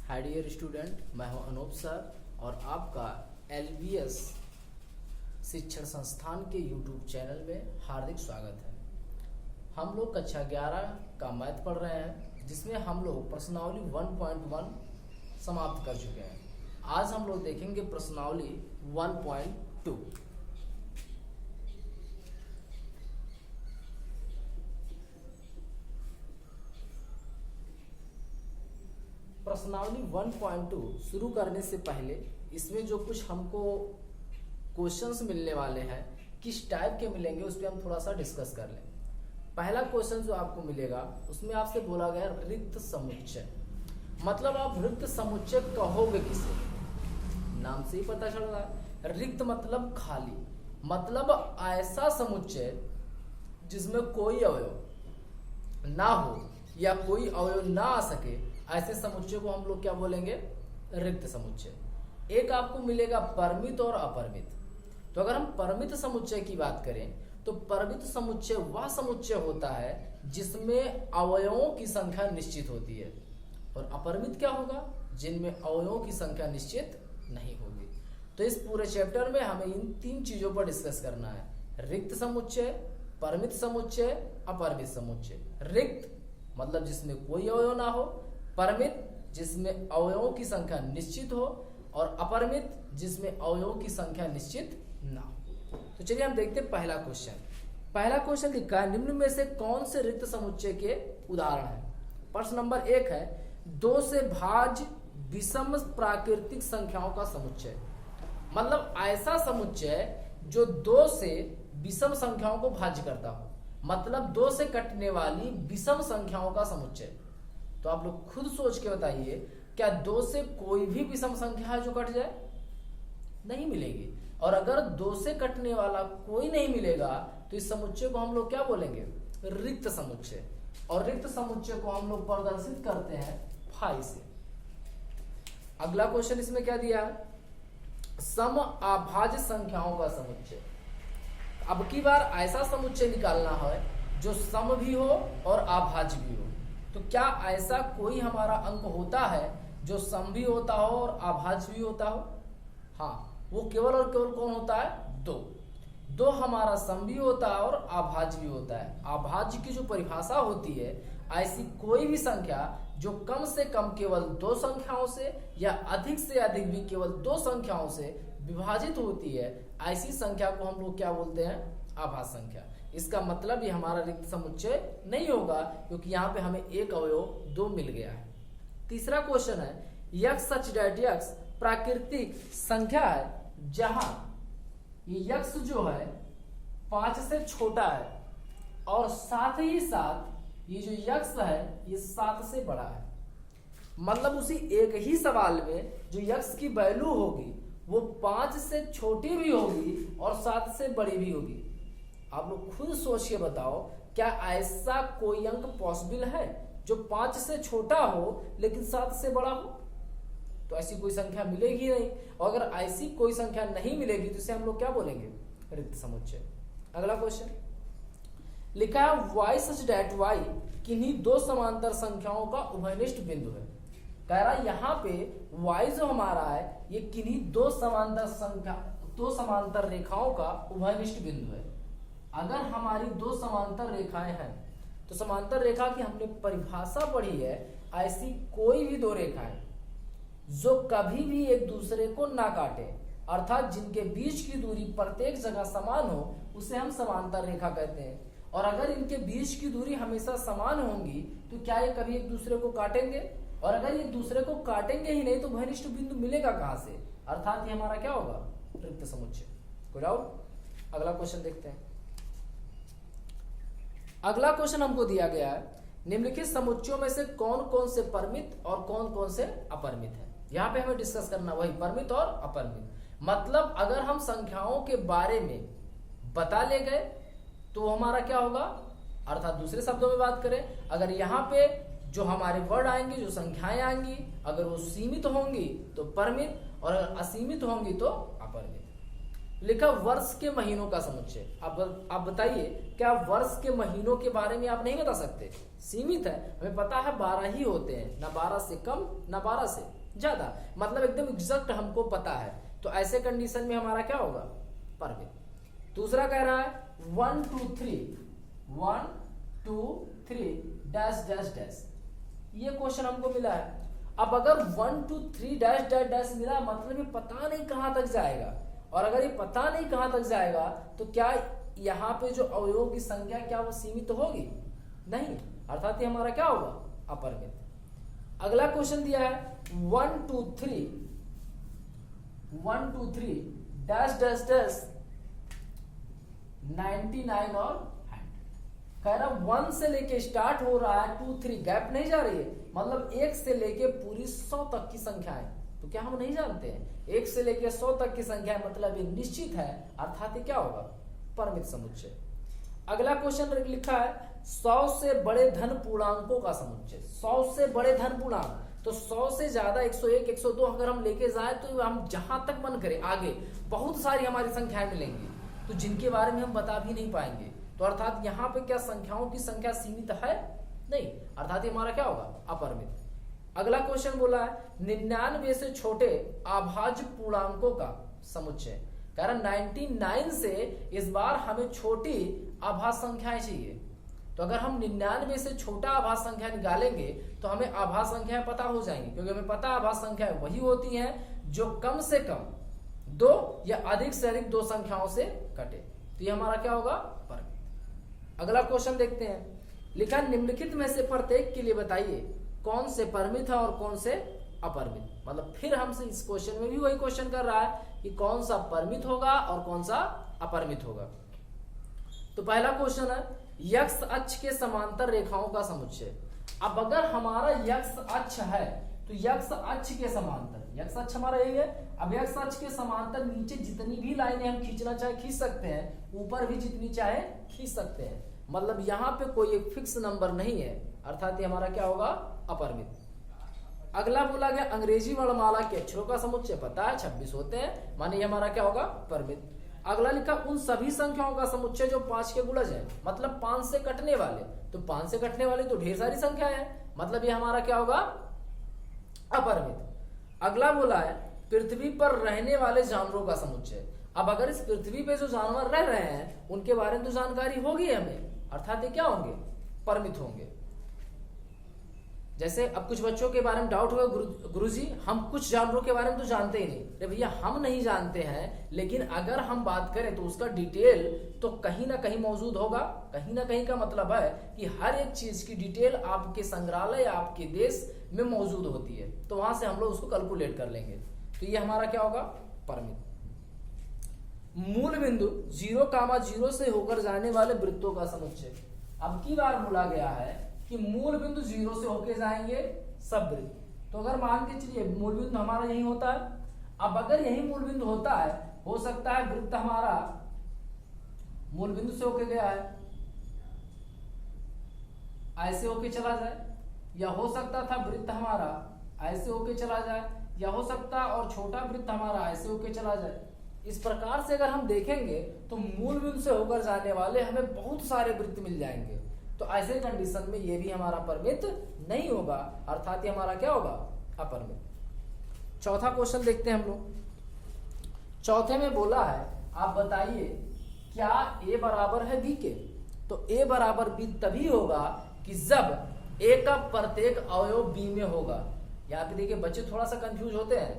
Hi dear student, मैं हूं Anoop sir और आपका एलबीएस शिक्षण संस्थान के यूट्यूब चैनल में हार्दिक स्वागत है। हम लोग कक्षा 11 का मैथ पढ़ रहे हैं, जिसमें हम लोग प्रश्नावली 1.1 समाप्त कर चुके हैं। आज हम लोग देखेंगे प्रश्नावली 1.2। प्रश्नावली 1.2 शुरू करने से पहले इसमें जो कुछ हमको क्वेश्चंस मिलने वाले हैं, किस टाइप के मिलेंगे उस पर हम थोड़ा सा डिस्कस कर लें। पहला क्वेश्चन जो आपको मिलेगा उसमें आपसे बोला गया रिक्त समुच्चय। मतलब आप रिक्त समुच्चय कहोगे किसे? नाम से ही पता चल रहा है। रिक्त मतलब खाली, मतलब ऐसा समुच्चय जिसमें कोई अवयव ना हो या कोई अवयव ना आ सके, ऐसे समुच्चय को हम लोग क्या बोलेंगे? रिक्त समुच्चय। एक आपको मिलेगा परिमित और अपरिमित। तो अगर हम परिमित समुच्चय की बात करें तो परिमित समुच्चय वह समुच्चय होता है जिसमें अवयवों की संख्या निश्चित होती है, और अपरिमित क्या होगा? जिनमें अवयवों की संख्या निश्चित नहीं होगी। तो इस पूरे चैप्टर में हमें इन तीन चीजों पर डिस्कस करना है: रिक्त समुच्चय, परिमित समुच्चय, अपरिमित समुच्चय। रिक्त मतलब जिसमें कोई अवयव ना हो, परिमित जिसमें अवयवों की संख्या निश्चित हो, और अपरिमित जिसमें अवयवों की संख्या निश्चित ना हो। तो चलिए हम देखते हैं पहला क्वेश्चन। पहला क्वेश्चन लिखा है, निम्न में से कौन से रिक्त समुच्चय के उदाहरण हैं? प्रश्न नंबर 1 है 2 से भाज्य विषम प्राकृतिक संख्याओं का समुच्चय। मतलब ऐसा समुच्चय जो 2 से विषम संख्याओं को भाज्य करता हो, मतलब 2 से कटने वाली विषम संख्याओं का समुच्चय। तो आप लोग खुद सोच के बताइए, क्या 2 से कोई भी विषम संख्या है जो कट जाए? नहीं मिलेगी। और अगर 2 से कटने वाला कोई नहीं मिलेगा तो इस समुच्चय को हम लोग क्या बोलेंगे? रिक्त समुच्चय। और रिक्त समुच्चय को हम लोग प्रदर्शित करते हैं फाई से। अगला क्वेश्चन इसमें क्या दिया है? सम अभाज्य संख्याओं का समुच्चय। अब की बार ऐसा समुच्चय निकालना है जो सम भी हो और अभाज्य भी हो। तो क्या ऐसा कोई हमारा अंक होता है जो सम भी होता हो और अभाज्य भी होता हो? हाँ, वो केवल और केवल कौन होता है? 2 हमारा सम भी होता है और अभाज्य भी होता है। अभाज्य की जो परिभाषा होती है, ऐसी कोई भी संख्या जो कम से कम केवल 2 संख्याओं से या अधिक से अधिक भी केवल 2 संख्याओं से विभाजित होती है, ऐसी संख्या को हम लोग क्या बोलते हैं? अभाज्य संख्या। इसका मतलब ये हमारा रिक्त समुच्चय नहीं होगा, क्योंकि यहाँ पे हमें एक अवयव 2 मिल गया है। तीसरा क्वेश्चन है, यक्स सच दैट यक्स प्राकृतिक संख्या है जहां ये यक्स जो है 5 से छोटा है, और साथ ही साथ ये जो यक्स है ये 7 से बड़ा है। मतलब उसी एक ही सवाल में जो यक्स की वैल्यू होगी वो 5 से छोटी भी होगी और 7 से बड़ी भी होगी। आप लोग खुद सोच के बताओ, क्या ऐसा कोई अंक पॉसिबल है जो 5 से छोटा हो लेकिन 7 से बड़ा हो? तो ऐसी कोई संख्या मिलेगी नहीं। और अगर ऐसी कोई संख्या नहीं मिलेगी तो इसे हम लोग क्या बोलेंगे? रिक्त समुच्चय। अगला क्वेश्चन लिखा है, y सच दैट y किन्हीं 2 समांतर संख्याओं का उभयनिष्ठ बिंदु है। कह रहा है यहाँ पे y जो हमारा है ये किन्हीं 2 समांतर रेखाओं का उभयनिष्ठ बिंदु है। अगर हमारी 2 समांतर रेखाएं हैं तो समांतर रेखा की हमने परिभाषा पढ़ी है, ऐसी कोई भी 2 रेखाएं जो कभी भी एक दूसरे को ना काटे, अर्थात जिनके बीच की दूरी प्रत्येक जगह समान हो, उसे हम समांतर रेखा कहते हैं। और अगर इनके बीच की दूरी हमेशा समान होंगी तो क्या ये कभी एक दूसरे को काटेंगे? और अगर ये दूसरे को काटेंगे ही नहीं तो उभयनिष्ठ बिंदु मिलेगा कहां से? अर्थात ये हमारा क्या होगा? रिक्त समुच्चय। कोई डाउट? अगला क्वेश्चन देखते हैं। अगला क्वेश्चन हमको दिया गया है, निम्नलिखित समुच्चयों में से कौन कौन से परिमित और कौन कौन से अपरिमित है। यहाँ पे हमें डिस्कस करना वही परिमित और अपरिमित। मतलब अगर हम संख्याओं के बारे में बता ले गए तो हमारा क्या होगा? अर्थात दूसरे शब्दों में बात करें, अगर यहाँ पे जो हमारे वर्ड आएंगे, जो संख्याएं आएंगी, अगर वो सीमित होंगी तो परिमित और अगर असीमित होंगी तो अपरिमित। लिखा वर्ष के महीनों का समुच्चय। अब आप बताइए, क्या वर्ष के महीनों के बारे में आप नहीं बता सकते? सीमित है, हमें पता है 12 ही होते हैं, ना 12 से कम ना 12 से ज्यादा, मतलब एकदम एग्जैक्ट हमको पता है। तो ऐसे कंडीशन में हमारा क्या होगा? परमित। दूसरा कह रहा है 1 2 3 डैश डैश डैश, ये क्वेश्चन हमको मिला है। अब अगर 1 2 3 डैश डैश डैश मिला, मतलब ये पता नहीं कहां तक जाएगा, और अगर ये पता नहीं कहां तक जाएगा तो क्या यहाँ पे जो अवयवों की संख्या क्या वो सीमित होगी? नहीं, अर्थात ये हमारा क्या होगा? अपरिमित। अगला क्वेश्चन दिया है 1 2 3 डैश डैश डैश 99 और 100। कह रहा 1 से लेके स्टार्ट हो रहा है, 2 3 गैप नहीं जा रही है, मतलब 1 से लेके पूरी 100 तक की संख्याएं। तो क्या हम नहीं जानते हैं 1 से लेके 100 तक की संख्या, मतलब ये निश्चित है, अर्थात ये क्या होगा? परमित समुच्चय। अगला क्वेश्चन लिखा है 100 से बड़े धन पूर्णांकों का समुच्चय। 100 से बड़े धन पूर्णांक, तो 100 से ज्यादा 101 102 अगर हम लेके जाए तो हम जहां तक मन करें आगे बहुत सारी हमारी संख्याएं मिलेंगी, तो जिनके बारे में हम बता भी नहीं पाएंगे। तो अर्थात यहाँ पे क्या संख्याओं की संख्या सीमित है? नहीं, अर्थात ये हमारा क्या होगा? अपरिमित। अगला क्वेश्चन बोला है 99 से छोटे अभाज्य पूर्णांकों का समुच्चय। कह रहा 99 से इस बार हमें छोटी अभाज्य संख्याएं चाहिए। तो अगर हम 99 से छोटा अभाज्य संख्या निकालेंगे तो हमें अभाज्य संख्याएं पता हो जाएंगी, क्योंकि हमें पता अभाज्य संख्याएं वही होती हैं जो कम से कम 2 या अधिक से अधिक 2 संख्याओं से कटे। तो ये हमारा क्या होगा? परमित। अगला क्वेश्चन देखते हैं। लिखा निम्नलिखित में से प्रत्येक के लिए बताइए कौन से परमित है और कौन से अपरिमित। मतलब फिर हमसे इस क्वेश्चन में भी वही क्वेश्चन कर रहा है कि कौन सा परमित होगा और कौन सा अपरिमित होगा। तो पहला क्वेश्चन है यक्ष अक्ष के समांतर रेखाओं का समुच्चय। अब अगर हमारा यक्ष अक्ष है तो यक्ष अक्ष के समांतर, यक्ष अक्ष हमारा यही है, अब यक्ष अक्ष के समांतर नीचे जितनी भी लाइनें हम खींचना चाहे खींच सकते हैं, ऊपर भी जितनी चाहे खींच सकते हैं। मतलब यहाँ पे कोई एक फिक्स नंबर नहीं है, अर्थात ये हमारा क्या होगा? अपरिमित। अगला बोला गया अंग्रेजी वर्णमाला के अक्षरों का समुच्चय। पता है 26 होते हैं, माने ये हमारा क्या होगा? परिमित। अगला लिखा उन सभी संख्याओं का समुच्चय जो 5 के गुणज है, मतलब 5 से कटने वाले। तो 5 से कटने वाले तो ढेर सारी संख्या है, मतलब ये हमारा क्या होगा? अपरिमित। अगला बोला है पृथ्वी पर रहने वाले जानवरों का समुच्चय। अब अगर इस पृथ्वी पे जो जानवर रह रहे हैं उनके बारे में तो जानकारी होगी हमें, अर्थात ये क्या होंगे? परिमित होंगे। जैसे अब कुछ बच्चों के बारे में डाउट होगा, गुरुजी हम कुछ जानवरों के बारे में तो जानते ही नहीं। अरे भैया हम नहीं जानते हैं, लेकिन अगर हम बात करें तो उसका डिटेल तो कहीं ना कहीं मौजूद होगा। कहीं ना कहीं का मतलब है कि हर एक चीज की डिटेल आपके संग्रहालय या आपके देश में मौजूद होती है, तो वहां से हम लोग उसको कैलकुलेट कर लेंगे। तो ये हमारा क्या होगा? परिमित। मूल बिंदु 0,0 से होकर जाने वाले वृत्तों का समुच्चय। अब की बार बोला गया है कि मूल बिंदु 0 से होके जाएंगे सब वृत्त। तो अगर मान के चलिए मूल बिंदु हमारा यही होता है, अब अगर यही मूल बिंदु होता है, हो सकता है वृत्त हमारा मूल बिंदु से होके गया है ऐसे होके चला जाए, या हो सकता था वृत्त हमारा ऐसे होके चला जाए, या हो सकता और छोटा वृत्त हमारा ऐसे होके चला जाए। इस प्रकार से अगर हम देखेंगे तो मूल बिंदु से होकर जाने वाले हमें बहुत सारे वृत्त मिल जाएंगे। तो ऐसे कंडीशन में ये भी हमारा परमित नहीं होगा, अर्थात ये हमारा क्या होगा? अपरिमित। चौथा क्वेश्चन देखते हैं हम लोग। चौथे में बोला है आप बताइए क्या a बराबर है b के। तो a बराबर b तभी होगा कि जब a का प्रत्येक अवयव b में होगा। यहाँ पे देखिए बच्चे थोड़ा सा कंफ्यूज होते हैं।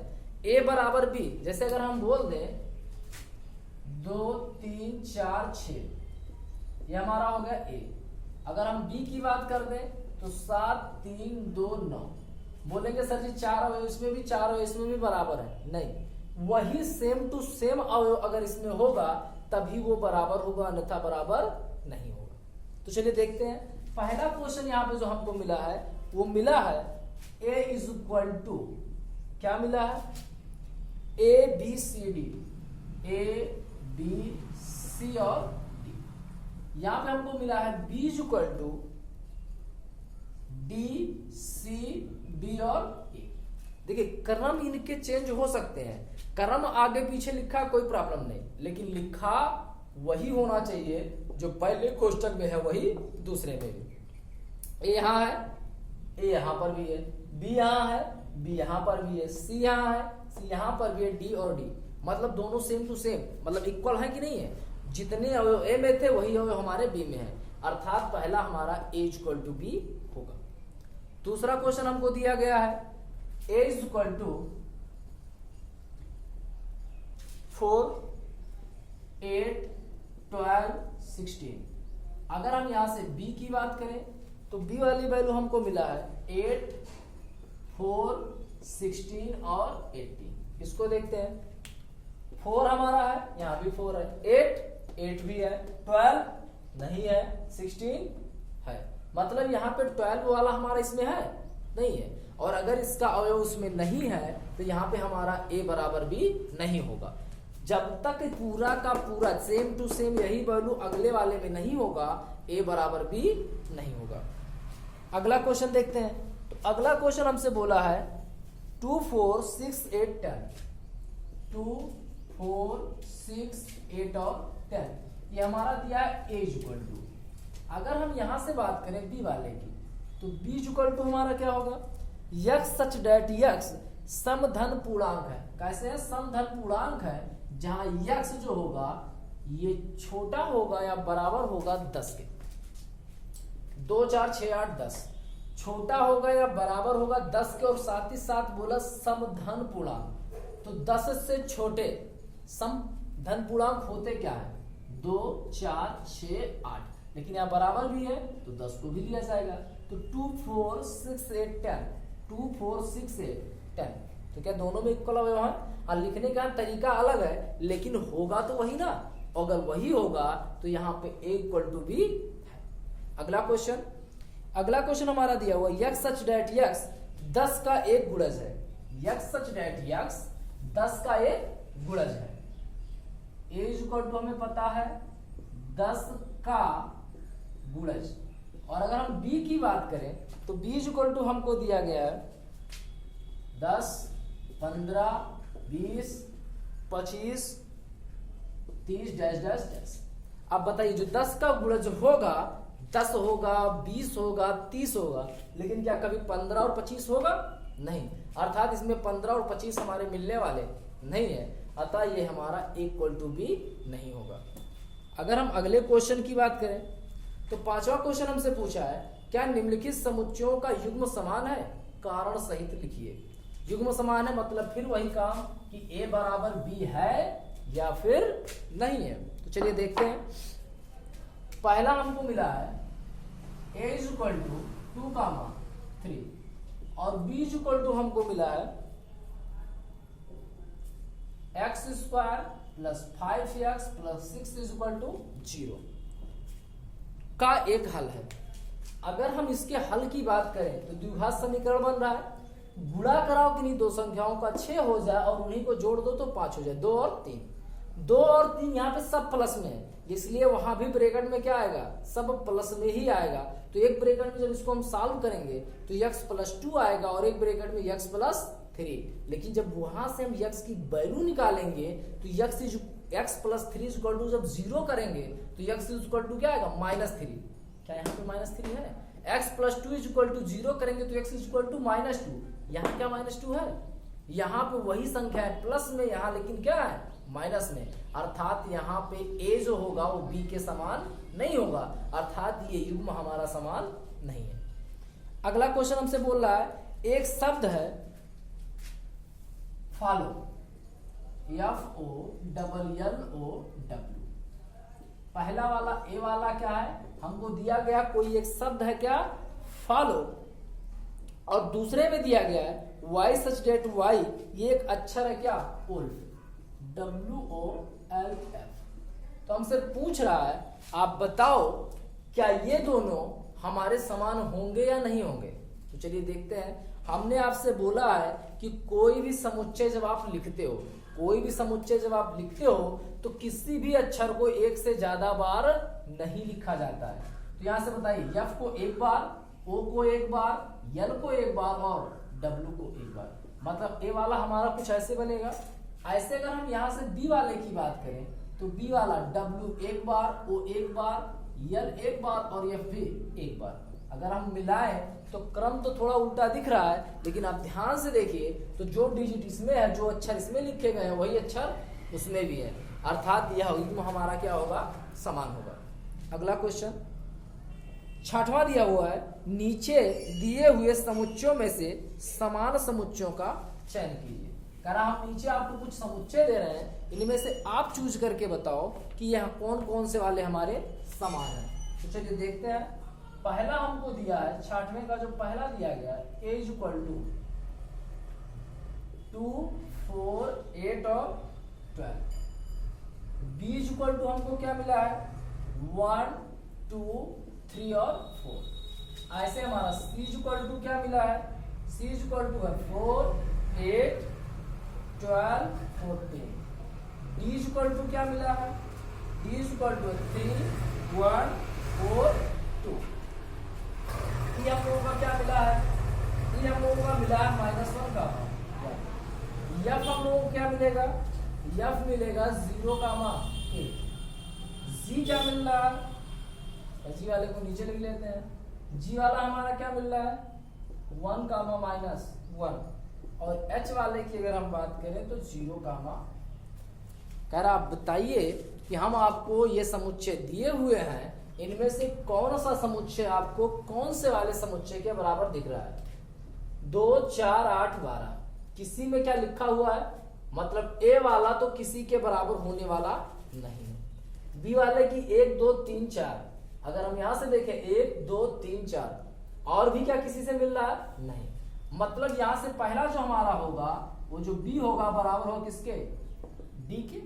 a बराबर b, जैसे अगर हम बोल दें 2 3 4 6, ये हमारा हो गया a। अगर हम b की बात कर दें तो 7 3 2 9, बोलेंगे सर जी 4 अवयव इसमें भी 4 अवयव इसमें भी बराबर है। नहीं, वही सेम टू सेम अवयव अगर इसमें होगा तभी वो बराबर होगा, अन्यथा बराबर नहीं होगा। तो चलिए देखते हैं। पहला क्वेश्चन यहाँ पे जो हमको मिला है वो मिला है a इज इक्वल टू, क्या मिला है? a b c d, a b c और d। यहां पे हमको मिला है b is equal to d c b और a। देखिए क्रम इनके चेंज हो सकते हैं, क्रम आगे पीछे लिखा कोई प्रॉब्लम नहीं, लेकिन लिखा वही होना चाहिए जो पहले क्वेश्चन में है वही दूसरे में भी। ए यहाँ है, ए यहाँ पर भी है, बी यहाँ है, बी यहाँ पर भी है, सी यहाँ है, सी यहाँ पर भी है, डी और डी, मतलब दोनों सेम टू सेम, मतलब इक्वल है कि नहीं है, जितने अवयव ए में थे वही अवयव हमारे बी में है, अर्थात पहला हमारा ए इक्वल टू बी होगा। दूसरा क्वेश्चन हमको दिया गया है ए इज इक्वल टू 4, 8, 12, 16। अगर हम यहां से b की बात करें तो b वाली वैल्यू हमको मिला है 8, 4, 16 और 18। इसको देखते हैं, 4 हमारा है, यहां भी 4 है, 8 भी है, 12 नहीं है, 16 है, मतलब यहाँ पे 12 वाला हमारा इसमें है नहीं है, और अगर इसका अवयव उसमें नहीं है तो यहाँ पे हमारा a बराबर भी नहीं होगा। जब तक पूरा का पूरा सेम टू सेम यही वैल्यू अगले वाले में नहीं होगा a बराबर भी नहीं होगा। अगला क्वेश्चन देखते हैं, तो अगला क्वेश्चन हमसे बोला है 2, 4, 6, 8, 10, 2, 4, 6, 8 और 10, ये हमारा दिया है a इक्वल टू। अगर हम यहां से बात करें b वाले की तो b इक्वल टू हमारा क्या होगा, यक्स सच डेट यक्स समधन पूर्णांक है। कैसे है, समधन पूर्णांक है, जहां यक्स जो होगा ये छोटा होगा या बराबर होगा 10 के, 2, 4, 6, 8, 10, छोटा होगा या बराबर होगा 10 के, और साथ ही साथ बोला समधन पूर्णांक, तो 10 से छोटे समधन पूर्णांक होते क्या है, 2, 4, 6, 8, लेकिन यहाँ बराबर भी है तो 10 को भी लिया जाएगा, तो 2, 4, 6, 8, 10, 2, 4, 6, 8, 10, तो क्या दोनों में इक्वल अवयव है, और लिखने का तरीका अलग है लेकिन होगा तो वही ना, अगर वही होगा तो यहाँ पे a इक्वल टू b है। अगला क्वेश्चन हमारा दिया हुआ यक्स सच डेट यक्स 10 का एक गुणज है, यक्स सच डेट यक्स 10 का एक गुणज है, a इक्वल टू हमें पता है 10 का गुणज, और अगर हम b की बात करें तो b इक्वल टू हमको दिया गया है 10, 15, 20, 25, 30 डैश डैश डैश। अब बताइए जो 10 का गुणज होगा 10 होगा, 20 होगा, 30 होगा, लेकिन क्या कभी 15 और 25 होगा, नहीं, अर्थात इसमें 15 और 25 हमारे मिलने वाले नहीं है, अतः ये हमारा इक्वल टू बी नहीं होगा। अगर हम अगले क्वेश्चन की बात करें तो पांचवा क्वेश्चन हमसे पूछा है क्या निम्नलिखित समुच्चयों का युग्म समान है, कारण सहित लिखिए। युग्म समान है मतलब फिर वही काम कि a बराबर b है या फिर नहीं है, तो चलिए देखते हैं। पहला हमको मिला है a इज इक्वल टू 2, 3 और b इज इक्वल टू हमको मिला है x square plus 5x plus 6 is equal to 0 का एक हल है। अगर हम इसके हल की बात करें तो द्विघात समीकरण बन रहा है, गुणा कराओ किन्हीं दो संख्याओं का 6 हो जाए और उन्हीं को जोड़ दो तो 5 हो जाए, 2 और 3 यहाँ पे सब प्लस में है, इसलिए वहां भी ब्रैकेट में क्या आएगा, सब प्लस में ही आएगा। तो एक ब्रैकेट में जब इसको हम सॉल्व करेंगे तो x प्लस 2 आएगा और एक ब्रैकेट में x प्लस 3, लेकिन जब वहां से हम x की वैल्यू निकालेंगे तो x प्लस 3 इक्वल टू जब 0 करेंगे तो x इक्वल टू क्या आएगा, -3। क्या यहाँ पे -3 है, x प्लस 2 इक्वल टू 0 करेंगे तो x इक्वल टू -2, यहाँ क्या -2 है, यहाँ पे वही संख्या है प्लस में, यहाँ लेकिन क्या है माइनस में, अर्थात यहाँ पे a जो होगा वो b के समान नहीं होगा, अर्थात ये युग्म हमारा समान नहीं है। अगला क्वेश्चन हमसे बोल रहा है एक शब्द है फॉलो, FOLLOW, पहला वाला ए वाला क्या है, हमको दिया गया कोई एक शब्द है क्या, फॉलो, और दूसरे में दिया गया है y सच डेट y, ये एक अक्षर है क्या, वोल्फ, WOLF। तो हमसे पूछ रहा है आप बताओ क्या ये दोनों हमारे समान होंगे या नहीं होंगे। तो चलिए देखते हैं। हमने आपसे बोला है कि कोई भी समुच्चय जब आप लिखते हो, तो किसी भी अक्षर को एक से ज्यादा बार नहीं लिखा जाता है। तो यहां से बताइए f को एक बार, o को एक बार, l को एक बार और W को एक बार, मतलब A वाला हमारा कुछ ऐसे बनेगा। ऐसे अगर हम यहाँ से B वाले की बात करें तो B वाला W एक बार, O एक बार, L एक बार और F भी एक बार। अगर हम मिलाएं तो क्रम तो थोड़ा उल्टा दिख रहा है, लेकिन आप ध्यान से देखिए तो जो डिजिट इसमें है, जो अक्षर इसमें लिखे गए हैं, वही अक्षर उसमें भी है, अर्थात यह युग्म हमारा क्या होगा, समान होगा। अगला क्वेश्चन 6वां दिया हुआ है, नीचे दिए हुए समुच्चयों में से समान समुच्चयों का चयन कीजिए। कह रहा हम नीचे आपको कुछ समुच्चय दे रहे हैं, इनमें से आप चूज करके बताओ कि यह कौन कौन से वाले हमारे समान हैं। तो चलिए देखते हैं। पहला हमको दिया है 6वें का, जो पहला दिया गया है A = 2, 4, 8 और 12। B = हमको क्या मिला है 1, 2, 3 और 4। ऐसे हमारा C = क्या मिला है, C = 4, 8, 12, 14। D = क्या मिला है, D = 3, 1, 4, 2। E हम लोगों का क्या मिला है, E हम लोगों का मिला है -1 का। F हम लोगों को क्या मिलेगा, F मिलेगा 0, 1। G क्या मिल रहा है, G वाले को नीचे लिख लेते हैं। G वाला हमारा क्या मिल रहा है 1, -1। और H वाले की अगर हम बात करें तो 0, कह रहा आप बताइए कि हम आपको ये समुच्चय दिए हुए हैं, इनमें से कौन सा समुच्चय आपको कौन से वाले समुच्चय के बराबर दिख रहा है। 2, 4, 8, 12 किसी में क्या लिखा हुआ है, मतलब A वाला तो किसी के बराबर होने वाला नहीं है। B वाले की 1, 2, 3, 4, अगर हम यहां से देखें 1, 2, 3, 4 और भी क्या किसी से मिल रहा है, नहीं। मतलब यहां से पहला जो हमारा होगा वो जो B होगा बराबर हो किसके, D के।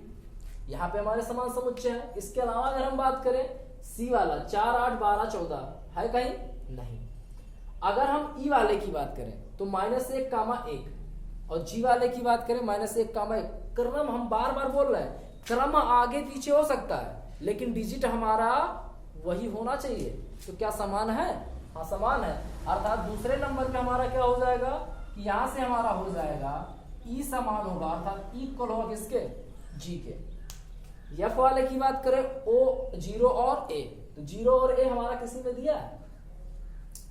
यहाँ पे हमारे समान समुच्चय है। इसके अलावा अगर हम बात करें C वाला 4, 8, 12, 14 है कहीं, नहीं। अगर हम E वाले की बात करें तो -1, 1 और G वाले की बात करें -1, 1। क्रम हम बार बार बोल रहे हैं, क्रम आगे पीछे हो सकता है लेकिन डिजिट हमारा वही होना चाहिए। तो क्या समान है, हाँ समान है। अर्थात दूसरे नंबर पे हमारा क्या हो जाएगा कि यहाँ से हमारा हो जाएगा E समान होगा, अर्थात E इक्वल होगा किसके, G के। F वाले की बात करें O 0 और A, तो 0 और A हमारा किसी में दिया है,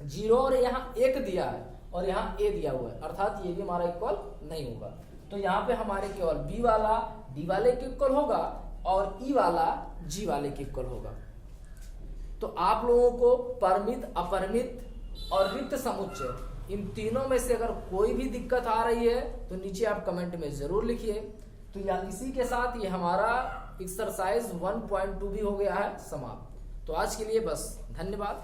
0 और यहाँ 1 दिया है और यहाँ A दिया हुआ है, अर्थात ये भी हमारा इक्वल नहीं होगा। तो यहाँ पे हमारे केवल B वाला D वाले के इक्वल होगा और E वाला G वाले के इक्वल होगा। तो आप लोगों को परिमित, अपरिमित और रिक्त समुच्चय इन तीनों में से अगर कोई भी दिक्कत आ रही है तो नीचे आप कमेंट में जरूर लिखिए। तो इसी के साथ ये हमारा एक्सरसाइज 1.2 भी हो गया है समाप्त। तो आज के लिए बस, धन्यवाद।